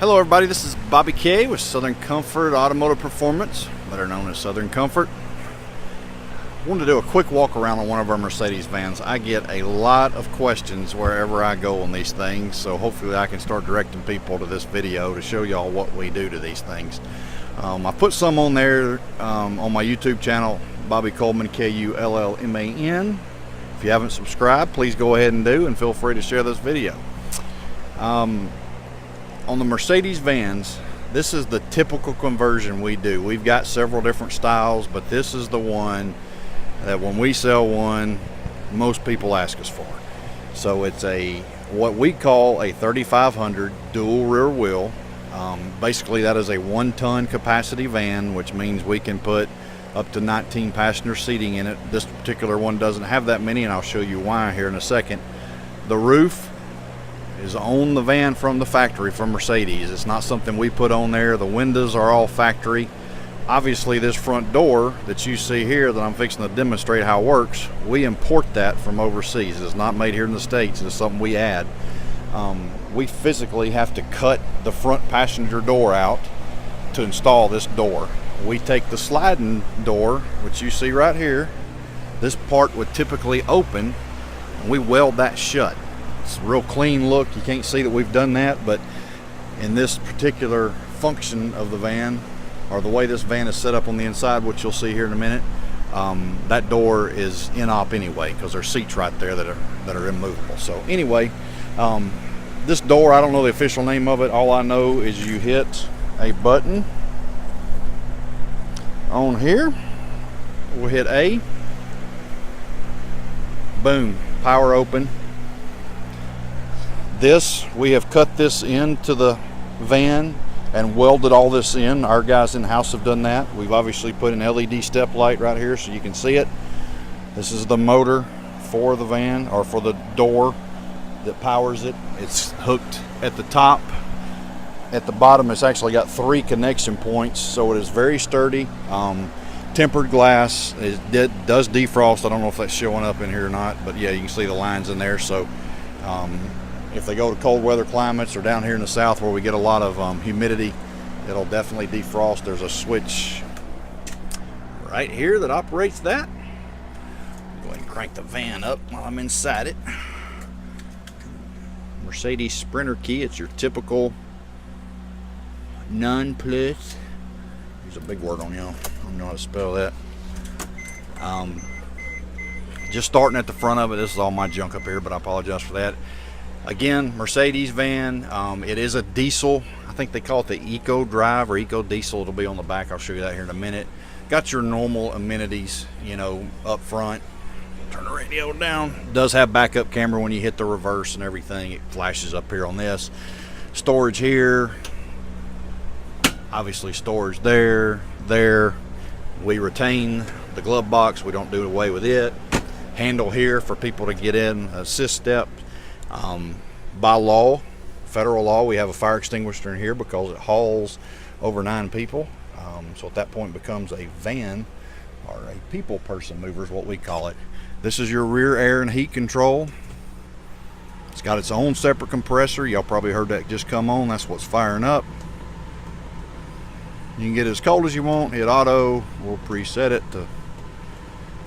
Hello everybody, this is Bobby K with Southern Comfort Automotive Performance, better known as Southern Comfort. I wanted to do a quick walk around on one of our Mercedes vans. I get a lot of questions wherever I go on these things, so hopefully I can start directing people to this video to show y'all what we do to these things. I put some on there on my YouTube channel, Bobby Coleman, K-U-L-L-M-A-N. If you haven't subscribed, please go ahead and do, and feel free to share this video. On the Mercedes vans, this is the typical conversion we do. We've got several different styles, but this is the one that when we sell one, most people ask us for. So it's what we call a 3500 dual rear wheel. Basically that is a 1-ton capacity van, which means we can put up to 19 passenger seating in it. This particular one doesn't have that many, and I'll show you why here in a second. The roof is on the van from the factory from Mercedes. It's not something we put on there. The windows are all factory. Obviously this front door that you see here that I'm fixing to demonstrate how it works, we import that from overseas. It's not made here in the States. It's something we add. We physically have to cut the front passenger door out to install this door. We take the sliding door, which you see right here, this part would typically open, and we weld that shut. It's a real clean look. You can't see that we've done that, but in this particular function of the van, or the way this van is set up on the inside, which you'll see here in a minute, that door is in-op anyway, because there's seats right there that are immovable. So anyway, this door, I don't know the official name of it. All I know is you hit a button on here. We'll hit A. Boom, power open. We have cut this into the van and welded all this in. Our guys in-house have done that. We've obviously put an LED step light right here so you can see it. This is the motor for the van, or for the door that powers it. It's hooked at the top. At the bottom, it's actually got 3 connection points, so it is very sturdy. Tempered glass. It does defrost. I don't know if that's showing up in here or not, but yeah, you can see the lines in there. So if they go to cold weather climates or down here in the south where we get a lot of humidity, it'll definitely defrost. There's a switch right here that operates that. Go ahead and crank the van up while I'm inside it. Mercedes Sprinter key. It's your typical non-plus. There's a big word on y'all. I don't know how to spell that. Just starting at the front of it. This is all my junk up here, but I apologize for that. Again, Mercedes van. It is a diesel. I think they call it the Eco Drive or Eco Diesel. It'll be on the back. I'll show you that here in a minute. Got your normal amenities, you know, up front. Turn the radio down. Does have backup camera when you hit the reverse and everything. It flashes up here on this. Storage here. Obviously storage there. We retain the glove box. We don't do away with it. Handle here for people to get in. Assist step. By law, federal law, we have a fire extinguisher in here because it hauls over 9 people. So at that point it becomes a van, or a people person mover is what we call it. This is your rear air and heat control. It's got its own separate compressor. Y'all probably heard that just come on. That's what's firing up. You can get it as cold as you want. Hit auto. We'll preset it to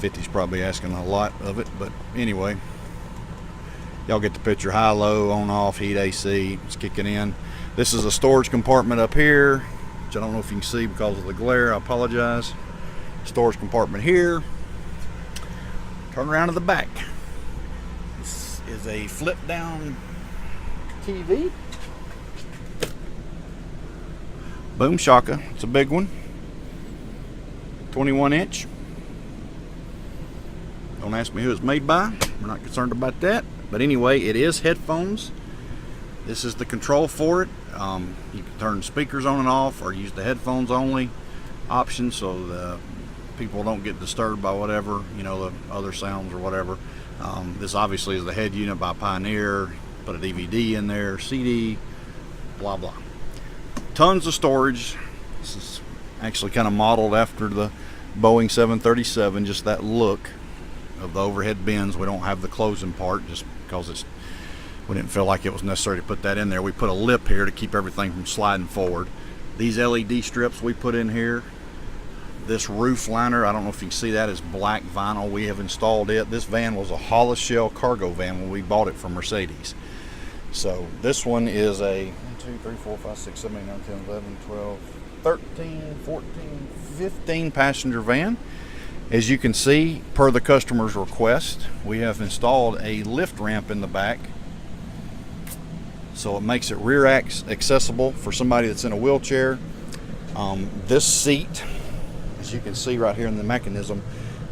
50's probably asking a lot of it, but anyway, y'all get the picture. High, low, on, off, heat, AC. It's kicking in. This is a storage compartment up here, which I don't know if you can see because of the glare. I apologize. Storage compartment here. Turn around to the back. This is a flip down TV. Boom shaka. It's a big one. 21-inch. Don't ask me who it's made by. We're not concerned about that. But anyway, it is headphones. This is the control for it. You can turn speakers on and off, or use the headphones only option, so the people don't get disturbed by whatever, you know, the other sounds or whatever. This obviously is the head unit by Pioneer. Put a DVD in there, CD, blah blah. Tons of storage. This is actually kind of modeled after the Boeing 737, just that look of the overhead bins. We don't have the closing part just because it's We didn't feel like it was necessary to put that in there. We put a lip here to keep everything from sliding forward. These LED strips we put in here. This roof liner, I don't know if you can see that, is black vinyl. We have installed it. This van was a hollow shell cargo van when we bought it from Mercedes. So this one is a 1, 2, 3, 4, 5, 6, 7, 8, 9, 10, 11, 12, 13, 14, 15 passenger van. As you can see, per the customer's request, we have installed a lift ramp in the back. So it makes it rear accessible for somebody that's in a wheelchair. This seat, as you can see right here in the mechanism,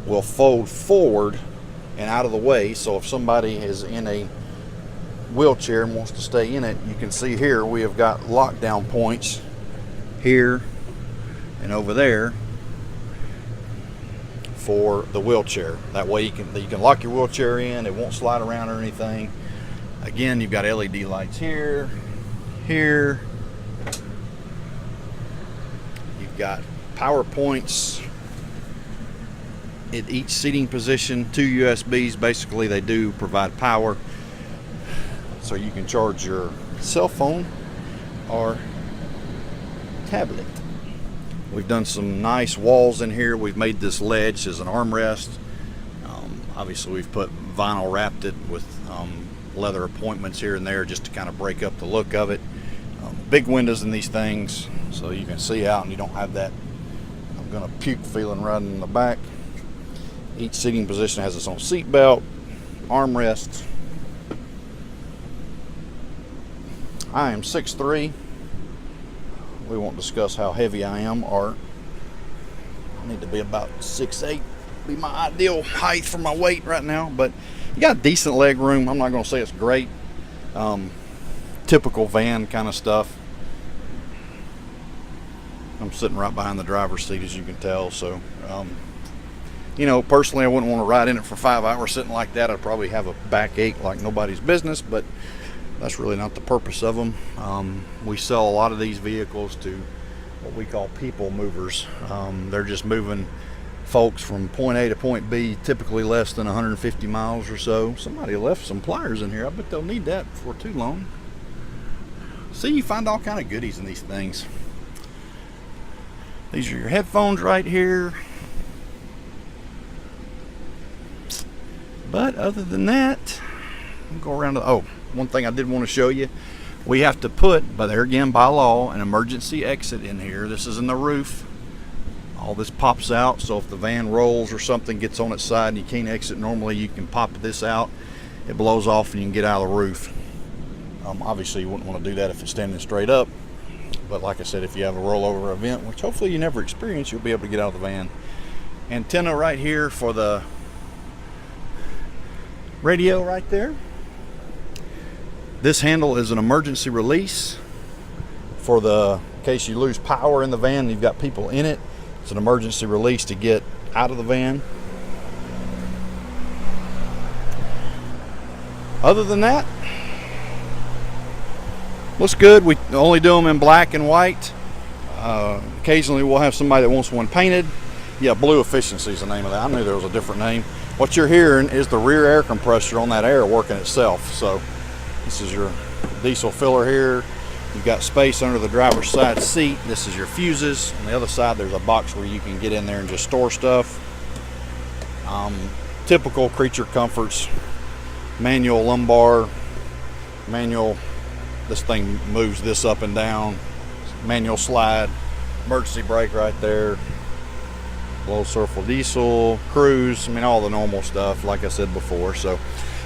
will fold forward and out of the way. So if somebody is in a wheelchair and wants to stay in it, you can see here we have got lockdown points here and over there for the wheelchair. That way you can lock your wheelchair in, it won't slide around or anything. Again, you've got LED lights here, here. You've got power points at each seating position, 2 USBs. Basically, they do provide power, so you can charge your cell phone or tablet. We've done some nice walls in here. We've made this ledge as an armrest. Obviously, we've put vinyl wrapped it with leather appointments here and there just to kind of break up the look of it. Big windows in these things so you can see out and you don't have that I'm gonna puke feeling right in the back. Each seating position has its own seat belt, armrests. I am 6'3". We won't discuss how heavy I am, or I need to be about 6'8". Be my ideal height for my weight right now, but you got decent leg room. I'm not going to say it's great. Typical van kind of stuff. I'm sitting right behind the driver's seat, as you can tell. So, you know, personally, I wouldn't want to ride in it for 5 hours sitting like that. I'd probably have a backache like nobody's business, but that's really not the purpose of them. We sell a lot of these vehicles to what we call people movers. They're just moving folks from point A to point B, typically less than 150 miles or so. Somebody left some pliers in here. I bet they'll need that before too long. See, you find all kind of goodies in these things. These are your headphones right here. But other than that, I'll go around to, oh, one thing I did want to show you. We have to put, but there again by law, an emergency exit in here. This is in the roof. All this pops out, so if the van rolls or something gets on its side and you can't exit normally, you can pop this out. It blows off and you can get out of the roof. Obviously you wouldn't want to do that if it's standing straight up, but like I said, if you have a rollover event, which hopefully you never experience, you'll be able to get out of the van. Antenna right here for the radio right there. This handle is an emergency release for the case you lose power in the van and you've got people in it. It's an emergency release to get out of the van. Other than that, looks good. We only do them in black and white. Occasionally we'll have somebody that wants one painted. Yeah, Blue Efficiency is the name of that. I knew there was a different name. What you're hearing is the rear air compressor on that air working itself. So this is your diesel filler here. You've got space under the driver's side seat. This is your fuses. On the other side, there's a box where you can get in there and just store stuff. Typical creature comforts. Manual lumbar. Manual, this thing moves this up and down. Manual slide. Emergency brake right there. Low sulfur diesel. Cruise. I mean, all the normal stuff, like I said before. So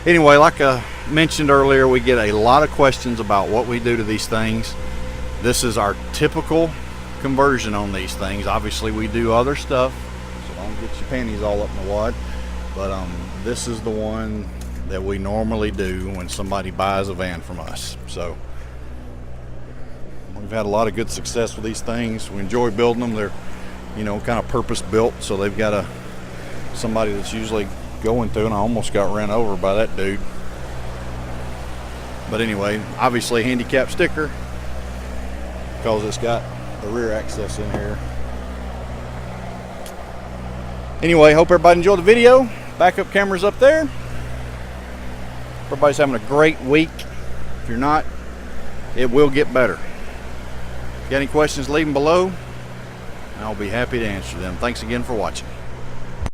anyway, like I mentioned earlier, we get a lot of questions about what we do to these things. This is our typical conversion on these things. Obviously, we do other stuff, so don't get your panties all up in the wad. But this is the one that we normally do when somebody buys a van from us. So we've had a lot of good success with these things. We enjoy building them. They're, you know, kind of purpose built, so they've got somebody that's usually going through, and I almost got ran over by that dude. But anyway, obviously handicap sticker because it's got the rear access in here. Anyway, hope everybody enjoyed the video. Backup camera's up there. Everybody's having a great week. If you're not, it will get better. If you got any questions, leave them below, and I'll be happy to answer them. Thanks again for watching.